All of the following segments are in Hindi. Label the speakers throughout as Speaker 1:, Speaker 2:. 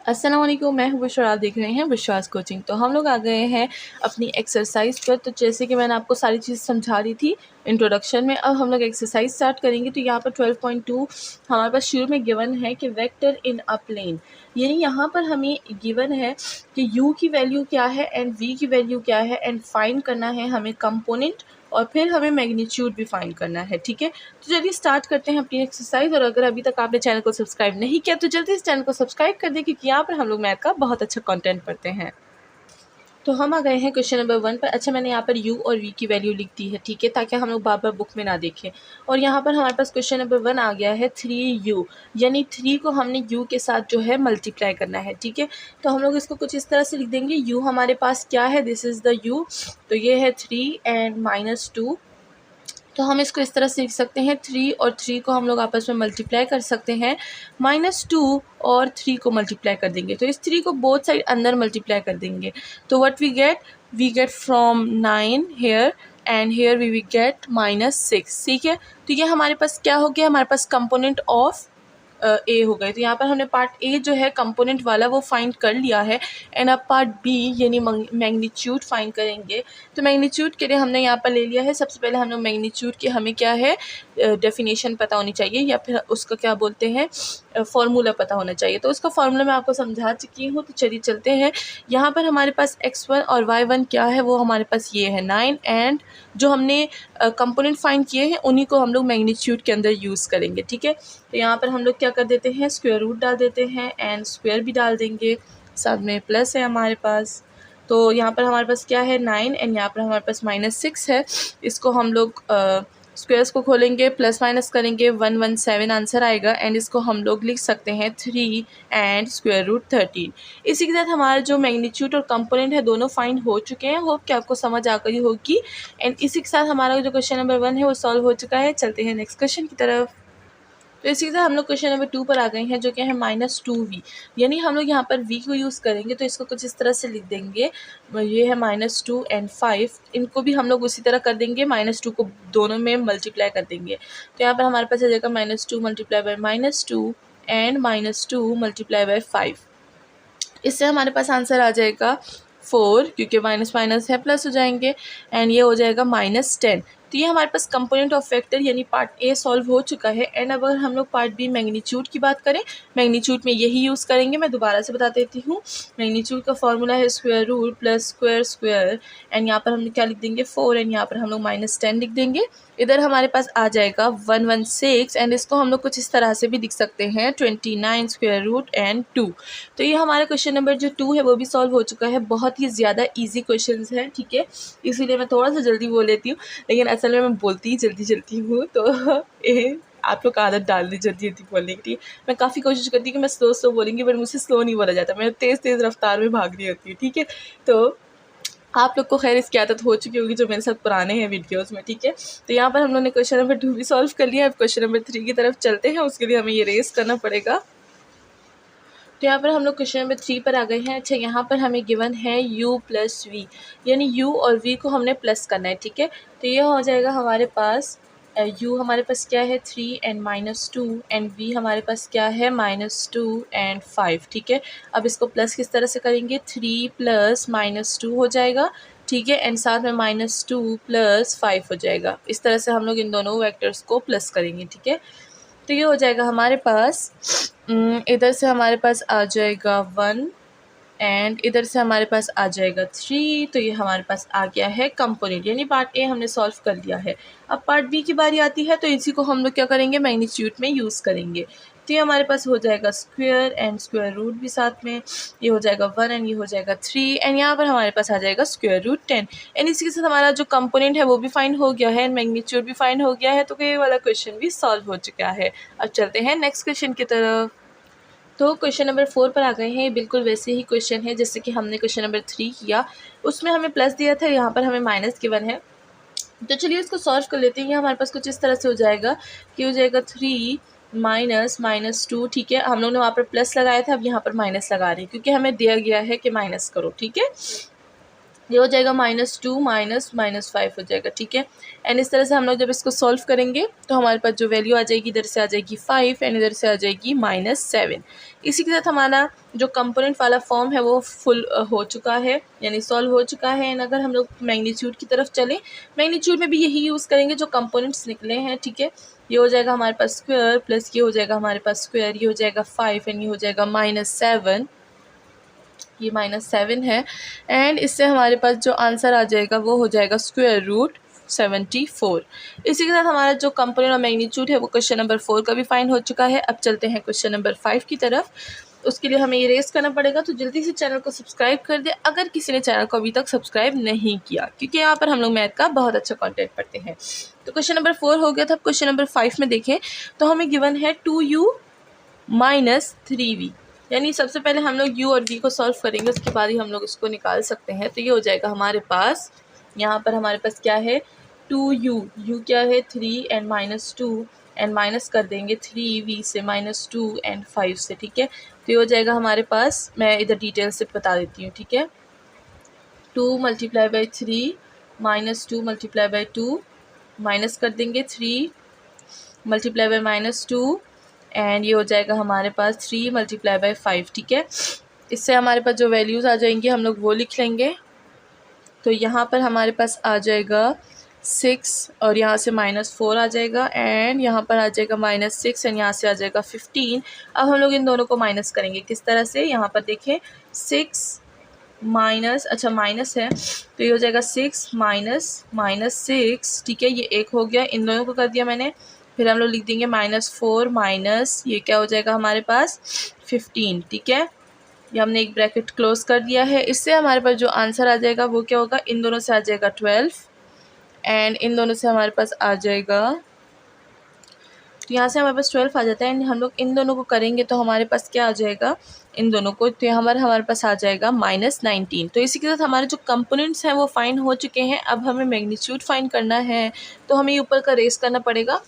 Speaker 1: अस्सलाम वालेकुम, मैं हूँ बुशरा, आप देख रहे हैं बुशरास कोचिंग। तो हम लोग आ गए हैं अपनी एक्सरसाइज पर। तो जैसे कि मैंने आपको सारी चीज़ समझा दी थी इंट्रोडक्शन में, अब हम लोग एक्सरसाइज स्टार्ट करेंगे। तो यहाँ पर 12.2 हमारे पास शुरू में गिवन है कि वेक्टर इन अ प्लेन, यानी यहाँ पर हमें गिवन है कि u की वैल्यू क्या है एंड v की वैल्यू क्या है एंड फाइंड करना है हमें कंपोनेंट, और फिर हमें मैग्नीट्यूड भी फाइंड करना है। ठीक है, तो चलिए स्टार्ट करते हैं अपनी एक्सरसाइज। और अगर अभी तक आपने चैनल को सब्सक्राइब नहीं किया तो जल्दी इस चैनल को सब्सक्राइब कर दें, क्योंकि यहाँ पर हम लोग मैथ का बहुत अच्छा कंटेंट पढ़ते हैं। तो हम आ गए हैं क्वेश्चन नंबर 1 पर। अच्छा, मैंने यहाँ पर u और v की वैल्यू लिख दी है, ठीक है, ताकि हम लोग बार बार बुक में ना देखें। और यहाँ पर हमारे पास क्वेश्चन नंबर 1 आ गया है 3u, यानी 3 को हमने u के साथ जो है मल्टीप्लाई करना है। ठीक है, तो हम लोग इसको कुछ इस तरह से लिख देंगे। u हमारे पास क्या है, दिस इज़ द u, तो ये है 3 एंड -2। तो हम इसको इस तरह से लिख सकते हैं, 3 और 3 को हम लोग आपस में मल्टीप्लाई कर सकते हैं। -2 और 3 को मल्टीप्लाई कर देंगे, तो इस 3 को बोथ साइड अंदर मल्टीप्लाई कर देंगे। तो what we get from 9 here and here we get -6। ठीक है, तो ये हमारे पास क्या हो गया, हमारे पास कंपोनेंट ऑफ ए हो गए। तो यहाँ पर हमने पार्ट ए जो है कंपोनेंट वाला वो फाइंड कर लिया है, एंड अब पार्ट बी यानी मैग्नीट्यूड फाइंड करेंगे। तो मैग्नीट्यूड के लिए हमने यहाँ पर ले लिया है, सबसे पहले हम लोग मैग्नीट्यूड की हमें क्या है डेफिनेशन पता होनी चाहिए, या फिर उसका क्या बोलते हैं फार्मूला पता होना चाहिए। तो उसका फार्मूला मैं आपको समझा चुकी हूँ, तो चलिए चलते हैं। यहाँ पर हमारे पास x1 और y1 क्या है, वो हमारे पास ये है 9, एंड जो हमने कंपोनेंट फाइंड किए हैं उन्हीं को हम लोग मैग्नीट्यूड के अंदर यूज़ करेंगे। ठीक है, तो यहाँ पर हम लोग क्या कर देते हैं, स्क्वायर रूट डाल देते हैं एंड स्क्वायर भी डाल देंगे, साथ में प्लस है हमारे पास। तो यहाँ पर हमारे पास क्या है 9, एंड यहाँ पर हमारे पास -6 है। इसको हम लोग स्क्वायर्स को खोलेंगे, प्लस माइनस करेंगे, 117 आंसर आएगा, एंड इसको हम लोग लिख सकते हैं 3 एंड स्क्वायर रूट 13। इसी के साथ हमारा जो मैग्नीट्यूड और कंपोनेंट है दोनों फाइंड हो चुके हैं। होप कि आपको समझ आ गई होगी। एंड इसी के साथ हमारा जो क्वेश्चन नंबर 1 है वो सॉल्व हो चुका है। चलते हैं नेक्स्ट क्वेश्चन की तरफ। तो इसी के साथ हम लोग क्वेश्चन नंबर 2 पर आ गए हैं, जो क्या है -2v, यानी हम लोग यहाँ पर v को यूज़ करेंगे। तो इसको कुछ इस तरह से लिख देंगे, ये है -2 एंड 5, इनको भी हम लोग उसी तरह कर देंगे, -2 को दोनों में मल्टीप्लाई कर देंगे। तो यहाँ पर हमारे पास आ जाएगा -2 multiply by -2 and -2 multiply by 5। इससे हमारे पास आंसर आ जाएगा 4, क्योंकि माइनस माइनस है प्लस हो जाएंगे, एंड ये हो जाएगा -10। तो ये हमारे पास कंपोनेंट ऑफ वेक्टर यानी पार्ट ए सॉल्व हो चुका है। एंड अगर हम लोग पार्ट बी मैग्नीट्यूड की बात करें, मैग्नीट्यूड में यही यूज़ करेंगे। मैं दोबारा से बता देती हूँ, मैग्नीट्यूड का फॉर्मूला है square root plus square square, and यहाँ पर हम क्या लिख देंगे 4, एंड यहाँ पर हम लोग -10 लिख देंगे। इधर हमारे पास आ जाएगा 116, एंड इसको हम लोग कुछ इस तरह से भी लिख सकते हैं 29 स्क्वायर रूट एंड 2। तो ये हमारा क्वेश्चन नंबर जो 2 है वो भी सॉल्व हो चुका है। बहुत ही ज़्यादा इजी क्वेश्चंस हैं, ठीक है, इसीलिए मैं थोड़ा सा जल्दी बोल लेती हूँ, लेकिन असल में मैं बोलती ही जल्दी हूँ। तो आप लोग आदत डाल दी जल्दी बोलने की। ठीक, मैं काफ़ी कोशिश करती हूँ कि मैं स्लो बोलेंगी, बट मुझसे स्लो नहीं बोला जाता, मैं तेज़ रफ्तार में भाग रही होती हूँ। ठीक है, तो आप लोग को खैर इसकी आदत हो चुकी होगी जो मेरे साथ पुराने हैं वीडियोस में। ठीक है, तो यहाँ पर हम लोगों ने क्वेश्चन नंबर 2 भी सॉल्व कर लिया। अब क्वेश्चन नंबर 3 की तरफ चलते हैं, उसके लिए हमें ये रेस करना पड़ेगा। तो यहाँ पर हम लोग क्वेश्चन नंबर 3 पर आ गए हैं। अच्छा, यहाँ पर हमें गिवन है u प्लस वी, यानी u और v को हमने प्लस करना है। ठीक है, तो ये हो जाएगा हमारे पास u हमारे पास क्या है 3 एंड -2, एंड v हमारे पास क्या है -2 एंड 5। ठीक है, अब इसको प्लस किस तरह से करेंगे, 3 प्लस -2 हो जाएगा। ठीक है, एंड साथ में -2 प्लस 5 हो जाएगा। इस तरह से हम लोग इन दोनों वेक्टर्स को प्लस करेंगे। ठीक है, तो ये हो जाएगा हमारे पास इधर से हमारे पास आ जाएगा 1, एंड इधर से हमारे पास आ जाएगा 3। तो ये हमारे पास आ गया है कंपोनेंट, यानी पार्ट ए हमने सॉल्व कर लिया है। अब पार्ट बी की बारी आती है, तो इसी को हम लोग क्या करेंगे, मैग्नीट्यूड में यूज़ करेंगे। तो ये हमारे पास हो जाएगा स्क्वायर एंड स्क्वायर रूट भी साथ में, ये हो जाएगा 1 एंड ये हो जाएगा 3, एंड यहाँ पर हमारे पास आ जाएगा स्क्वायर रूट 10। एंड इसी के साथ हमारा जो कंपोनेंट है वो भी फाइंड हो गया है, एंड मैग्नीट्यूड भी फाइंड हो गया है। तो ये वाला क्वेश्चन भी सॉल्व हो चुका है। अब चलते हैं नेक्स्ट क्वेश्चन की तरफ। तो क्वेश्चन नंबर 4 पर आ गए हैं। बिल्कुल वैसे ही क्वेश्चन है जैसे कि हमने क्वेश्चन नंबर 3 किया, उसमें हमें प्लस दिया था, यहाँ पर हमें माइनस गिवन है। तो चलिए इसको सॉल्व कर लेते हैं। हमारे पास कुछ इस तरह से हो जाएगा कि हो जाएगा 3 माइनस -2। ठीक है, हम लोग ने वहाँ पर प्लस लगाया था, अब यहाँ पर माइनस लगा रहे हैं क्योंकि हमें दिया गया है कि माइनस करो। ठीक है, ये हो जाएगा -2 -5 हो जाएगा, ठीक है। एंड इस तरह से हम लोग जब इसको सॉल्व करेंगे तो हमारे पास जो वैल्यू आ जाएगी इधर से आ जाएगी 5 एंड इधर से आ जाएगी -7। इसी के साथ हमारा जो कंपोनेंट वाला फॉर्म है वो फुल हो चुका है, यानी सॉल्व हो चुका है। एंड अगर हम लोग मैग्नीट्यूड की तरफ चलें, मैग्नीट्यूड में भी यही यूज़ करेंगे जो कंपोनेंट्स निकले हैं, ठीक है। ये हो जाएगा हमारे पास स्क्वायर प्लस ये हो जाएगा हमारे पास स्क्वायर, ये हो जाएगा 5 एंड ये हो जाएगा -7, ये -7 है। एंड इससे हमारे पास जो आंसर आ जाएगा वो हो जाएगा √74। इसी के साथ हमारा जो कंपोनेंट और मैग्नीट्यूड है वो क्वेश्चन नंबर 4 का भी फाइंड हो चुका है। अब चलते हैं क्वेश्चन नंबर 5 की तरफ। उसके लिए हमें इरेज करना पड़ेगा, तो जल्दी से चैनल को सब्सक्राइब कर दे अगर किसी ने चैनल को अभी तक सब्सक्राइब नहीं किया, क्योंकि यहाँ पर हम लोग मैथ का बहुत अच्छा कंटेंट पढ़ते हैं। तो क्वेश्चन नंबर 4 हो गया था। क्वेश्चन नंबर 5 में देखें तो हमें गिवन है 2u - 3v, यानी सबसे पहले हम लोग u और v को सॉल्व करेंगे, उसके बाद ही हम लोग इसको निकाल सकते हैं। तो ये हो जाएगा हमारे पास, यहाँ पर हमारे पास क्या है 2u, u क्या है 3 एंड -2 एंड माइनस कर देंगे 3v से -2 एंड 5 से, ठीक है। तो ये हो जाएगा हमारे पास, मैं इधर डिटेल से बता देती हूँ, ठीक है। 2 × 3 -2 × 2 माइनस कर देंगे 3 × -2 एंड ये हो जाएगा हमारे पास 3 × 5, ठीक है। इससे हमारे पास जो वैल्यूज़ आ जाएंगी हम लोग वो लिख लेंगे। तो यहाँ पर हमारे पास आ जाएगा 6 और यहाँ से -4 आ जाएगा एंड यहाँ पर आ जाएगा -6 एंड यहाँ से आ जाएगा 15। अब हम लोग इन दोनों को माइनस करेंगे, किस तरह से, यहाँ पर देखें 6 माइनस, अच्छा माइनस है तो ये हो जाएगा 6 -6, ठीक है। ये एक हो गया, इन दोनों को कर दिया मैंने। फिर हम लोग लिख देंगे -4 माइनस ये क्या हो जाएगा हमारे पास 15, ठीक है। ये हमने एक ब्रैकेट क्लोज कर दिया है। इससे हमारे पास जो आंसर आ जाएगा वो क्या होगा, इन दोनों से आ जाएगा 12 एंड इन दोनों से हमारे पास आ जाएगा, तो यहाँ से हमारे पास 12 आ जाता है एंड हम लोग इन दोनों को करेंगे तो हमारे पास क्या आ जाएगा, इन दोनों को, तो हमारे पास आ जाएगा -19। तो इसी के साथ हमारे जो कंपोनेंट्स हैं वो फाइंड हो चुके हैं। अब हमें मैग्नीट्यूड फाइंड करना है, तो हमें ये ऊपर का रेस करना पड़ेगा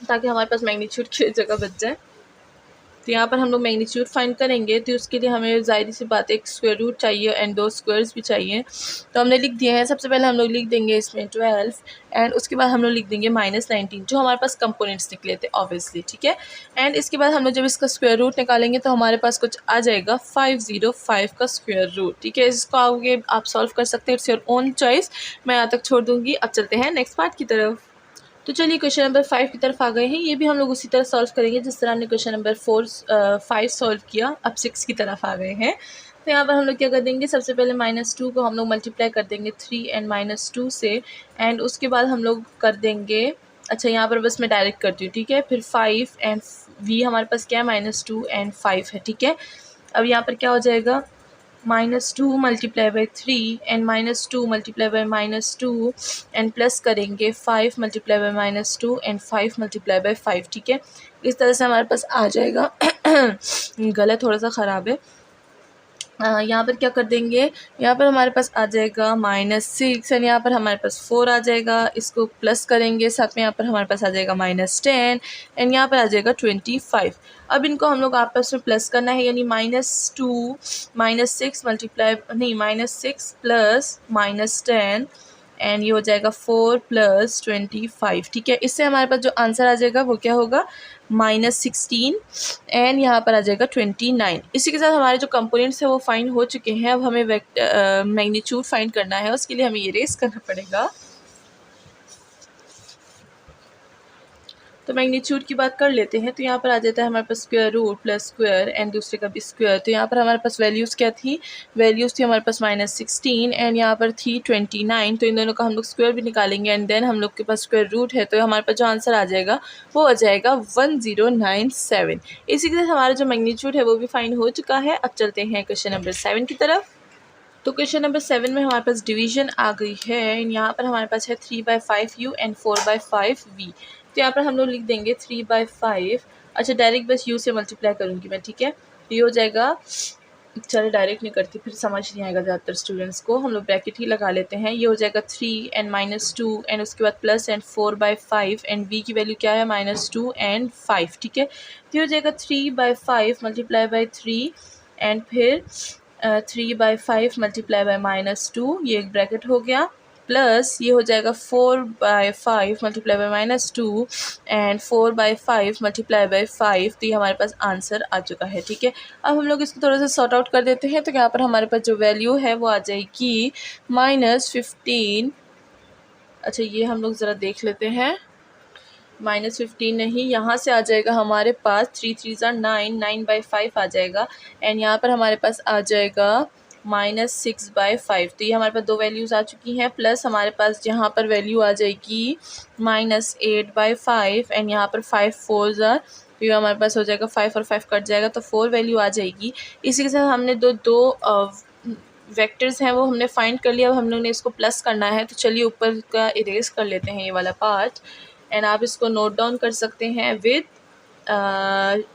Speaker 1: ताकि हमारे पास मैग्नीट्यूड की जगह बच जाए। तो यहाँ पर हम लोग मैग्नीट्यूड फाइंड करेंगे, तो उसके लिए हमें ज़ाहिर सी बात है एक स्क्वायर रूट चाहिए एंड 2 स्क्वायर्स भी चाहिए। तो हमने लिख दिए हैं। सबसे पहले हम लोग लिख देंगे इसमें 12 एंड उसके बाद हम लोग लिख देंगे -19, जो हमारे पास कंपोनेंट्स निकले थे ऑब्वियसली, ठीक है। एंड इसके बाद हम लोग जब इसका स्क्वायर रूट निकालेंगे तो हमारे पास कुछ आ जाएगा 505 का स्क्वायर रूट, ठीक है। इसको आगे आप सॉल्व कर सकते हैं, इट्स योर ओन चॉइस, मैं यहाँ तक छोड़ दूँगी। अब चलते हैं नेक्स्ट पार्ट की तरफ। तो चलिए क्वेश्चन नंबर 5 की तरफ आ गए हैं। ये भी हम लोग उसी तरह सॉल्व करेंगे जिस तरह हमने क्वेश्चन नंबर 5 सॉल्व किया। अब 6 की तरफ आ गए हैं। तो यहाँ पर हम लोग क्या कर देंगे, सबसे पहले -2 को हम लोग मल्टीप्लाई कर देंगे 3 एंड -2 से एंड उसके बाद हम लोग कर देंगे, अच्छा यहाँ पर बस मैं डायरेक्ट करती हूँ, ठीक है। फिर 5 एंड v हमारे पास क्या है -2 एंड 5 है, ठीक है। अब यहाँ पर क्या हो जाएगा -2 × 3 एंड -2 × -2 एंड प्लस करेंगे 5 × -2 एंड 5 × 5, ठीक है। इस तरह से हमारे पास आ जाएगा गला थोड़ा सा ख़राब है। यहाँ पर क्या कर देंगे, यहाँ पर हमारे पास आ जाएगा -6 एंड यहाँ पर हमारे पास 4 आ जाएगा। इसको प्लस करेंगे, साथ में यहाँ पर हमारे पास आ जाएगा -10 एंड यहाँ पर आ जाएगा 25। अब इनको हम लोग आपस में प्लस करना है, यानी -2 -6 मल्टीप्लाई नहीं -6 प्लस -10 एंड ये हो जाएगा 4 + 25, ठीक है। इससे हमारे पास जो आंसर आ जाएगा वो क्या होगा -16 एंड यहाँ पर आ जाएगा 29। इसी के साथ हमारे जो कंपोनेंट्स हैं वो फाइंड हो चुके हैं। अब हमें मैग्नीट्यूड फाइंड करना है, उसके लिए हमें इरेज करना पड़ेगा। तो मैग्नीट्यूड की बात कर लेते हैं। तो यहाँ पर आ जाता है हमारे पास square root plus square and दूसरे का भी स्क्वायर। तो यहाँ पर हमारे पास वैल्यूज़ क्या थी, वैल्यूज़ थी हमारे पास -16 एंड यहाँ पर थी 29। तो इन दोनों का हम लोग स्क्वायर भी निकालेंगे एंड देन हम लोग के पास स्क्वायर रूट है, तो हमारे पास जो आंसर आ जाएगा वो आ जाएगा 1097। इसी के साथ हमारा जो मैग्नीट्यूड है वो भी फाइंड हो चुका है। अब चलते हैं क्वेश्चन नंबर 7 की तरफ। तो क्वेश्चन नंबर 7 में हमारे पास डिवीजन आ गई है। यहाँ पर हमारे पास है 3/5u एंड 4/5v। तो यहाँ पर हम लोग लिख देंगे 3/5, अच्छा डायरेक्ट बस u से मल्टीप्लाई करूँगी मैं, ठीक है। तो ये हो जाएगा, चलो डायरेक्ट नहीं करती फिर समझ नहीं आएगा ज़्यादातर स्टूडेंट्स को, हम लोग ब्रैकेट ही लगा लेते हैं। ये हो जाएगा 3 एंड -2 एंड उसके बाद प्लस एंड 4/5 एंड v की वैल्यू क्या है -2 एंड 5, ठीक है। तो ये हो जाएगा 3/5 × 3 एंड फिर 3/5 मल्टीप्लाई बाय -2, ये एक ब्रैकेट हो गया, प्लस ये हो जाएगा 4/5 multiply by -2 and 4/5 multiply by 5। तो ये हमारे पास आंसर आ चुका है। ठीक है, अब हम लोग इसको थोड़ा सा सॉर्ट आउट कर देते हैं। तो यहाँ पर हमारे पास जो वैल्यू है वो आ जाएगी -15। अच्छा, ये हम लोग ज़रा देख लेते हैं। -15 नहीं, यहाँ से आ जाएगा हमारे पास 3 3 9, 9/5 आ जाएगा एंड यहाँ पर हमारे पास आ जाएगा -6/5। तो ये हमारे पास दो वैल्यूज़ आ चुकी हैं, प्लस हमारे पास यहाँ पर वैल्यू आ जाएगी -8/5 एंड यहाँ पर 5 4 तो ये हमारे पास हो जाएगा 5 और 5 कट जाएगा तो 4 वैल्यू आ जाएगी। इसी के साथ हमने दो वेक्टर्स हैं वो हमने फाइंड कर लिया। अब हम लोग ने इसको प्लस करना है, तो चलिए ऊपर का इरेज कर लेते हैं ये वाला पार्ट एंड आप इसको नोट डाउन कर सकते हैं विद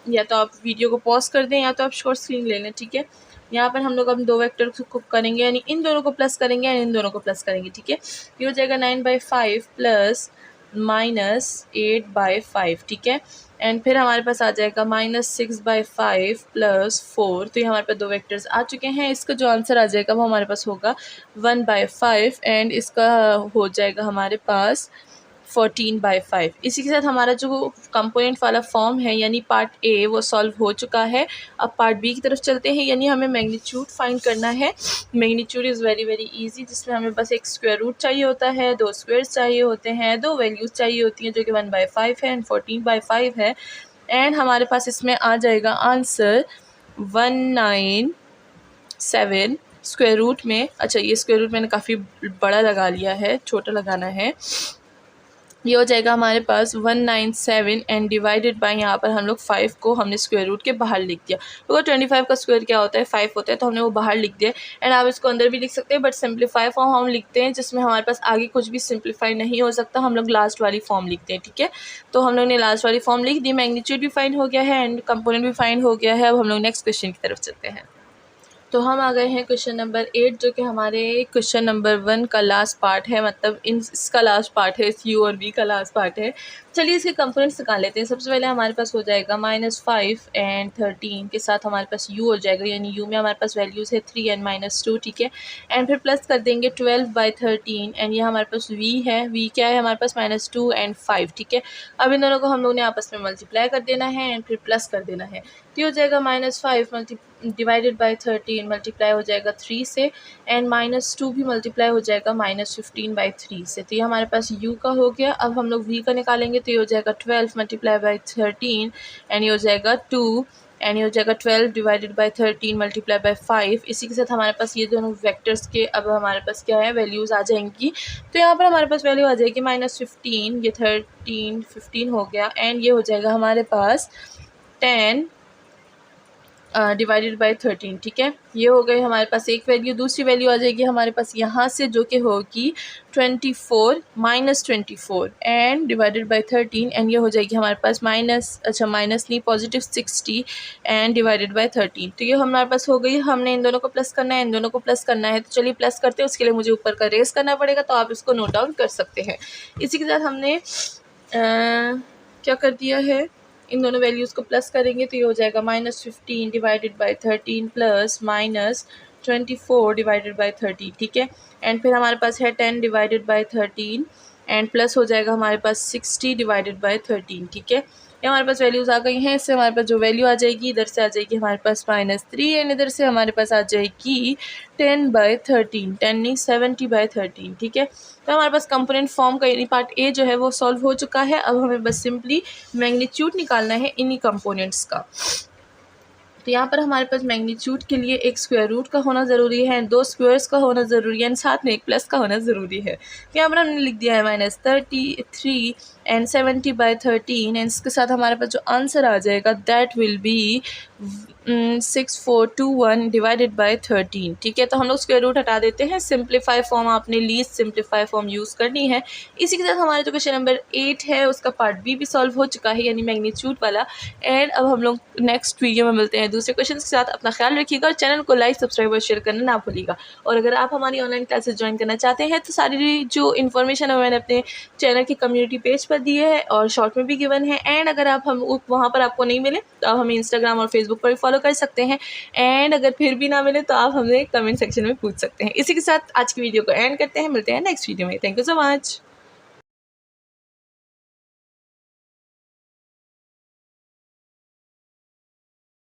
Speaker 1: या तो आप वीडियो को पॉज कर दें या तो आप शॉर्ट स्क्रीन ले लें। ठीक है, यहाँ पर हम लोग अब दो वेक्टर को करेंगे, यानी इन दोनों को प्लस करेंगे एंड इन दोनों को प्लस करेंगे। ठीक है, ये हो जाएगा 9/5 प्लस -8/5। ठीक है, एंड फिर हमारे पास आ जाएगा -6/5 प्लस 4। तो ये हमारे पास दो वेक्टर्स आ चुके हैं। इसका जो आंसर आ जाएगा वो हमारे पास होगा 1/5 एंड इसका हो जाएगा हमारे पास 14/5। इसी के साथ हमारा जो कंपोनेंट वाला फॉर्म है यानी पार्ट ए वो सॉल्व हो चुका है। अब पार्ट बी की तरफ चलते हैं, यानी हमें मैग्नीट्यूड फाइंड करना है। Magnitude is very very easy, जिसमें हमें बस एक स्क्वायर रूट चाहिए होता है, दो स्क्वायर्स चाहिए होते हैं, दो वैल्यूज़ चाहिए होती हैं जो कि 1/5 है एंड 14/5 है एंड हमारे पास इसमें आ जाएगा आंसर 197 स्क्वायर रूट में। अच्छा, ये स्क्वायर रूट मैंने काफ़ी बड़ा लगा लिया है, छोटा लगाना है। ये हो जाएगा हमारे पास 197 एंड डिवाइडेड बाय यहाँ पर हम लोग 5 को हमने स्क्वायर रूट के बाहर लिख दिया, क्योंकि 25 का स्क्वायर क्या होता है 5 होता है, तो हमने वो बाहर लिख दिया। एंड आप इसको अंदर भी लिख सकते हैं, बट सिंप्लीफाई फॉर्म हम लिखते हैं जिसमें हमारे पास आगे कुछ भी सिंप्लीफाई नहीं हो सकता, हम लोग लास्ट वाली फॉर्म लिखते हैं। ठीक है, तो हम लोग ने लास्ट वाली फॉर्म लिख दी, मैग्नीट्यूड भी फाइंड हो गया है एंड कंपोनेंट भी फाइंड हो गया है। अब हम लोग नेक्स्ट क्वेश्चन की तरफ चलते हैं। तो हम आ गए हैं क्वेश्चन नंबर 8, जो कि हमारे क्वेश्चन नंबर 1 का लास्ट पार्ट है, मतलब इसका लास्ट पार्ट है, इस यू और वी का लास्ट पार्ट है। चलिए इसके कंपोनेंट्स निकाल लेते हैं। सबसे पहले हमारे पास हो जाएगा -5 एंड 13 के साथ हमारे पास u हो जाएगा, यानी u में हमारे पास वैल्यूज़ है 3 एंड -2। ठीक है, एंड फिर प्लस कर देंगे 12/13 एंड ये हमारे पास v है। v क्या है हमारे पास -2 एंड 5। ठीक है, अब इन दोनों को हम लोग ने आपस में मल्टीप्लाई कर देना है एंड फिर प्लस कर देना है। तो हो जाएगा -5 डिवाइडेड बाई 13 मल्टीप्लाई हो जाएगा 3 से एंड -2 भी मल्टीप्लाई हो जाएगा -15/3 से। तो ये हमारे पास u का हो गया। अब हम लोग v का निकालेंगे, तो ये हो जाएगा 12 मल्टीप्लाई बाई 13 एंड ये हो जाएगा 2 एंड ये हो जाएगा 12 डिवाइडेड बाई 13 मल्टीप्लाई बाई 5। इसी के साथ हमारे पास ये दोनों वेक्टर्स के अब हमारे पास क्या है वैल्यूज़ आ जाएंगी। तो यहाँ पर हमारे पास वैल्यू आ जाएगी -15, ये 13 15 हो गया एंड ये हो जाएगा हमारे पास 10 डिवाइडेड बाई 13। ठीक है, ये हो गई हमारे पास एक वैल्यू। दूसरी वैल्यू आ जाएगी हमारे पास यहाँ से, जो कि होगी 24 -24 एंड डिवाइडेड बाई 13 एंड ये हो जाएगी हमारे पास माइनस नहीं +60 एंड डिवाइडेड बाई 13। तो ये हमारे पास हो गई। हमने इन दोनों को प्लस करना है, इन दोनों को प्लस करना है, तो चलिए प्लस करते हैं। उसके लिए मुझे ऊपर का रेस करना पड़ेगा, तो आप इसको नोट डाउन कर सकते हैं। इसी के साथ हमने क्या कर दिया है, इन दोनों वैल्यूज़ को प्लस करेंगे, तो ये हो जाएगा -15 divided by 13 plus -24 divided by 13। ठीक है, एंड फिर हमारे पास है 10 डिवाइडेड बाई 13 एंड प्लस हो जाएगा हमारे पास 60 डिवाइडेड बाई 13। ठीक है, ये हमारे पास वैल्यूज़ आ गई हैं। इससे हमारे पास जो वैल्यू आ जाएगी, इधर से आ जाएगी हमारे पास -3 एंड इधर से हमारे पास आ जाएगी 10/13, 10 नहीं 70/13। ठीक है, तो हमारे पास कंपोनेंट फॉर्म का यानी पार्ट ए जो है वो सॉल्व हो चुका है। अब हमें बस सिंपली मैग्नीट्यूड निकालना है इन्हीं कंपोनेंट्स का। तो यहाँ पर हमारे पास मैग्नीट्यूड के लिए एक स्क्वायर रूट का होना ज़रूरी है, दो स्क्वायर्स का होना ज़रूरी है एंड साथ में एक प्लस का होना ज़रूरी है। तो यहाँ पर हमने लिख दिया है -33 एंड 70/13 एंड इसके साथ हमारे पास जो आंसर आ जाएगा that will be 6421 divided by 13। ठीक है, तो हम लोग स्क्वायर रूट हटा देते हैं। सिंप्लीफाई फॉर्म आपने लीस्ट सिंप्लीफाई फॉर्म यूज़ करनी है। इसी के साथ हमारा जो क्वेश्चन नंबर 8 है उसका पार्ट बी भी सॉल्व हो चुका है, यानी मैग्नीट्यूड वाला। एंड अब हम लोग नेक्स्ट वीडियो में मिलते हैं दूसरे क्वेश्चन के साथ। अपना ख्याल रखिएगा और चैनल को लाइक सब्सक्राइब और शेयर करना ना भूलिएगा। और अगर आप हमारी ऑनलाइन क्लासेस ज्वाइन करना चाहते हैं तो सारी जो इन्फॉर्मेशन है मैंने अपने चैनल की कम्युनिटी पेज पर दिए है और शॉर्ट में भी गिवन है। एंड अगर आप हम वहाँ पर आपको नहीं मिले तो आप हमें इंस्टाग्राम और फेसबुक पर भी फॉलो कर सकते हैं। एंड अगर फिर भी ना मिले तो आप हमें कमेंट सेक्शन में पूछ सकते हैं। इसी के साथ आज की वीडियो को एंड करते हैं, मिलते हैं नेक्स्ट वीडियो में। Thank you so much.